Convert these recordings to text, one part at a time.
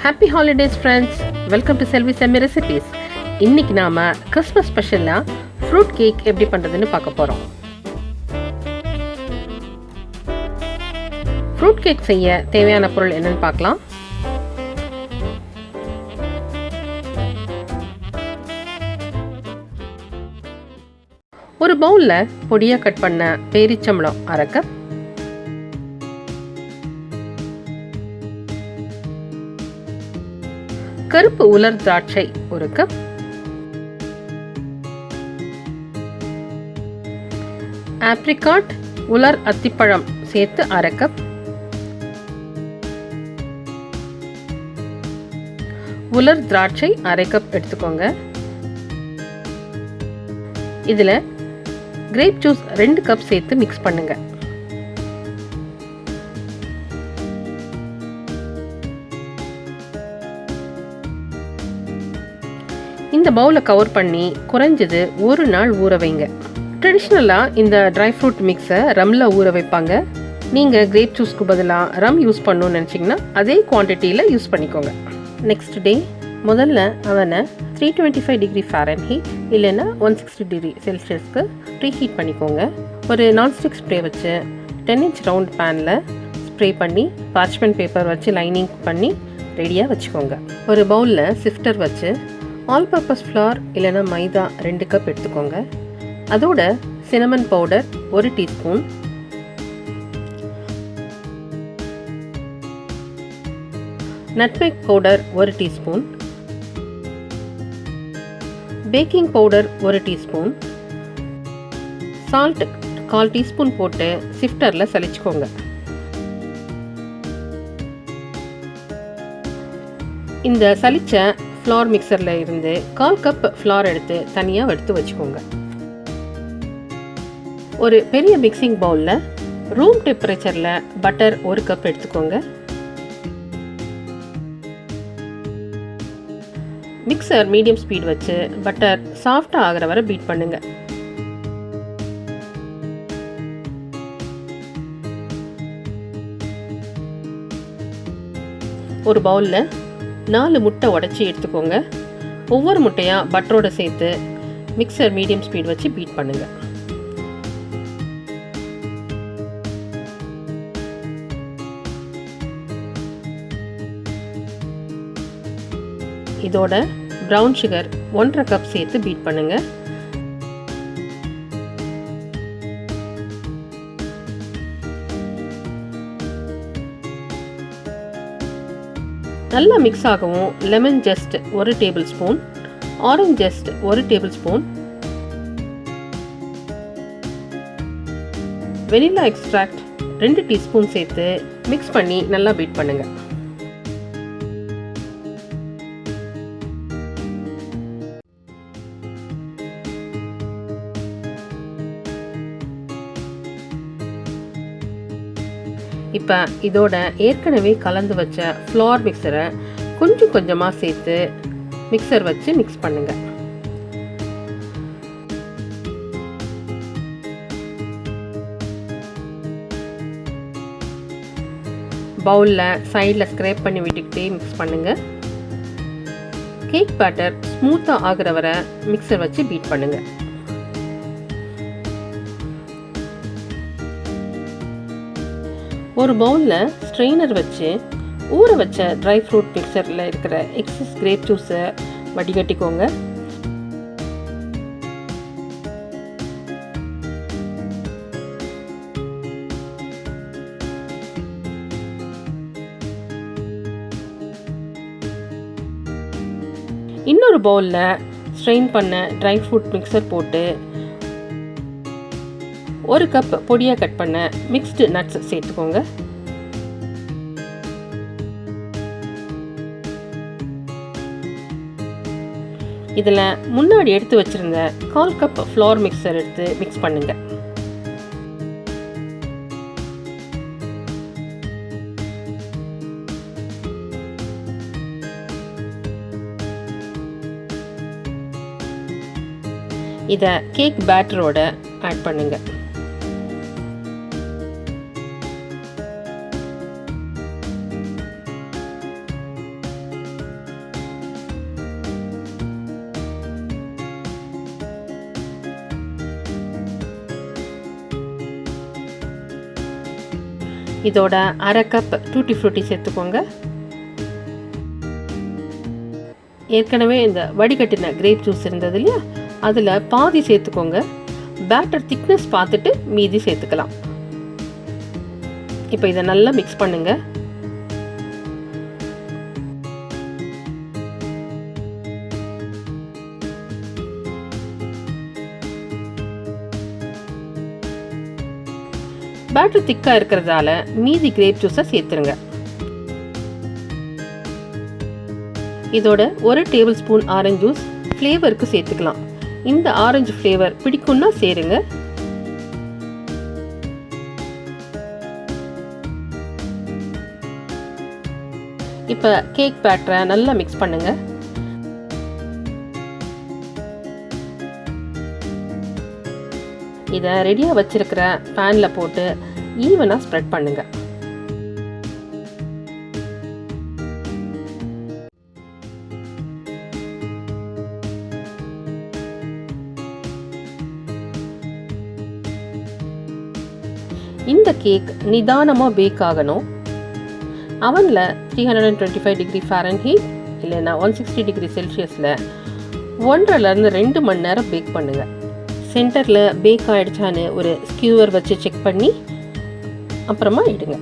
Happy holidays friends, welcome to Selvi செம்மி recipes. இன்னைக்கு நாம Christmas ஸ்பெஷலாக ஃப்ரூட் கேக் எப்படி பண்ணுறதுன்னு பார்க்க போகிறோம். ஃப்ரூட் கேக் செய்ய தேவையான பொருள் என்னன்னு பார்க்கலாம். ஒரு பவுலில் பொடியாக கட் பண்ண பேரிச்சம்பழம் 1/2 கப், கருப்பு உலர் திராட்சை 1 கப், ஆப்ரிகாட் உலர் அத்திப்பழம் சேர்த்து 1/2 கப், உலர் திராட்சை 1/2 கப் எடுத்துக்கோங்க. இதில் கிரேப் ஜூஸ் 2 கப் சேர்த்து மிக்ஸ் பண்ணுங்க. இந்த பவுலை கவர் பண்ணி குறைஞ்சது 1 நாள் ஊற வைங்க. ட்ரெடிஷ்னலாக இந்த ட்ரை ஃப்ரூட் மிக்ஸை ரம்மில் ஊற வைப்பாங்க. நீங்கள் கிரேப் ஜூஸ்க்கு பதிலாக ரம் யூஸ் பண்ணணும்னு நினச்சிங்கன்னா அதே குவான்டிட்டியில் யூஸ் பண்ணிக்கோங்க. நெக்ஸ்ட் டே முதல்ல அவனை 325 டிகிரி ஃபாரன்ஹீட் இல்லைன்னா 160 டிகிரி செல்சியஸ்க்கு ப்ரீ ஹீட் பண்ணிக்கோங்க. ஒரு நான்ஸ்டிக் ஸ்ப்ரே வச்சு 10 இன்ச் ரவுண்ட் பேனில் ஸ்ப்ரே பண்ணி பார்ச்மெண்ட் பேப்பர் வச்சு லைனிங் பண்ணி ரெடியாக வச்சுக்கோங்க. ஒரு பவுலில் சிஃப்டர் வச்சு ஆல் பர்பஸ் ஃப்ளார் இல்லைன்னா மைதா 2 கப் எடுத்துக்கோங்க. அதோட cinnamon powder 1 teaspoon, nutmeg powder 1 teaspoon, baking powder 1 teaspoon, salt 1/4 teaspoon போட்டு சிஃப்டரில் சலிச்சுக்கோங்க. இந்த சலிச்ச ஃப்ளார் மிக்சரில் இருந்து 1/4 கப் ஃப்ளார் எடுத்து தனியாக எடுத்து வச்சுக்கோங்க. ஒரு பெரிய மிக்சிங் பவுலில் ரூம் டெம்பரேச்சரில் பட்டர் 1 கப் எடுத்துக்கோங்க. மிக்சர் மீடியம் ஸ்பீட் வச்சு பட்டர் சாஃப்டாக ஆகிற வரை பீட் பண்ணுங்க. ஒரு பவுலில் 4 முட்டை உடைச்சி எடுத்துக்கோங்க. ஒவ்வொரு முட்டையாக பட்டரோடு சேர்த்து மிக்சர் மீடியம் ஸ்பீட் வச்சு பீட் பண்ணுங்க. இதோட ப்ரௌன் சுகர் 1/2 கப் சேர்த்து பீட் பண்ணுங்க. நல்லா மிக்ஸ் ஆகவும் lemon just 1 tablespoon, orange just 1 tablespoon, vanilla extract 2 teaspoon சேர்த்து மிக்ஸ் பண்ணி நல்லா பீட் பண்ணுங்க. இப்போ இதோட ஏற்கனவே கலந்து வச்ச ஃப்ளார் மிக்சரை கொஞ்சம் கொஞ்சமாக சேர்த்து மிக்சர் வச்சு மிக்ஸ் பண்ணுங்க. பவுலில் சைடில் ஸ்க்ரேப் பண்ணி விட்டுக்கிட்டே மிக்ஸ் பண்ணுங்க. கேக் பேட்டர் ஸ்மூத்தாக ஆகிற வரை மிக்சர் வச்சு பீட் பண்ணுங்க. ஒரு பவுலில் ஸ்ட்ரெயினர் வச்சு ஊற வச்ச ட்ரை ஃப்ரூட் மிக்சரில் இருக்கிற எக்ஸஸ் கிரேப் ஜூஸை வடிகட்டிக்கோங்க. இன்னொரு பவுலில் ஸ்ட்ரெயின் பண்ண ட்ரை ஃப்ரூட் மிக்சர் போட்டு 1 கப் பொடியாக கட் பண்ண மிக்ஸ்டு நட்ஸ் சேர்த்துக்கோங்க. இதில் முன்னாடி எடுத்து வச்சிருந்த 1/4 கப் ஃப்ளார் மிக்சர் எடுத்து மிக்ஸ் பண்ணுங்க. இதை கேக் பேட்டரோட ஆட் பண்ணுங்க. இதோட அரை கப் டூட்டி ஃப்ரூட்டி சேர்த்துக்கோங்க. ஏற்கனவே இந்த வடிகட்டின கிரேப் ஜூஸ் இருந்தது இல்லையா, அதில் பாதி சேர்த்துக்கோங்க. பேட்டர் திக்னஸ் பார்த்துட்டு மீதி சேர்த்துக்கலாம். இப்போ இதை நல்லா மிக்ஸ் பண்ணுங்க. பேட்டர் திக்கா இருக்கிறதால மீதி கிரேப் ஜூஸை சேர்த்துருங்க. இதோட 1 டேபிள் ஸ்பூன் ஆரஞ்சு ஜூஸ் ஃப்ளேவருக்கு சேர்த்துக்கலாம். இந்த ஆரஞ்சு ஃப்ளேவர் பிடிக்கும்னா சேருங்க. இப்போ கேக் பேட்டரை நல்லா மிக்ஸ் பண்ணுங்க. இதை ரெடியாக வச்சிருக்கிற பேனில் போட்டு ஈவனாக ஸ்ப்ரெட் பண்ணுங்க. இந்த கேக் நிதானமாக பேக் ஆகணும். அவனில் 325 டிகிரி ஃபாரன்ஹீட் இல்லைன்னா 160 டிகிரி செல்சியஸில் 1.5 to 2 மணி நேரம் பேக் பண்ணுங்கள். சென்டரில் பேக் ஆகிடுச்சான்னு ஒரு ஸ்கியூவர் வச்சு செக் பண்ணி அப்புறமா இடுங்க.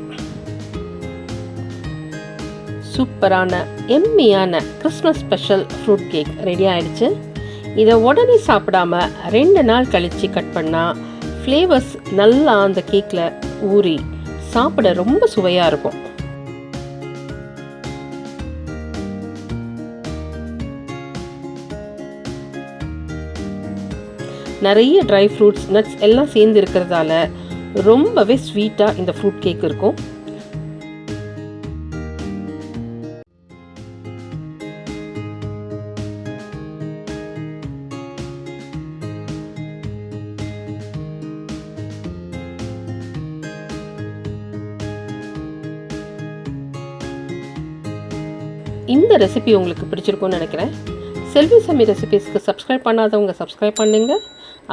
சூப்பரான எம்மியான Christmas special fruit cake ready ஆகிடுச்சு. இதை உடனே சாப்பிடாம 2 நாள் கழித்து கட் பண்ணால் ஃப்ளேவர்ஸ் நல்லா அந்த கேக்கில் ஊறி சாப்பிட ரொம்ப சுவையாக இருக்கும். நிறைய ட்ரை ஃப்ரூட்ஸ், நட்ஸ் எல்லாம் சேர்ந்து இருக்கிறதால ரொம்பவே ஸ்வீட்டாக இந்த ஃப்ரூட் கேக் இருக்கும். இந்த ரெசிபி உங்களுக்கு பிடிச்சிருக்கும்னு நினைக்கிறேன். செல்வி சமி ரெசிபிஸ்க்கு சப்ஸ்கிரைப் பண்ணாதவங்க சப்ஸ்கிரைப் பண்ணுங்க.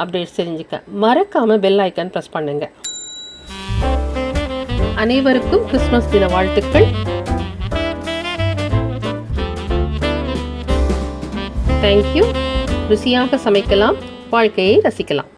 அப்டேட்ஸ் தெரிஞ்சுக்க மறக்காம பெல் ஐக்கான் ப்ரெஸ் பண்ணுங்க. அனைவருக்கும் கிறிஸ்மஸ் தின வாழ்த்துக்கள். தேங்க்யூ. ருசியாக சமைக்கலாம், வாழ்க்கையை ரசிக்கலாம்.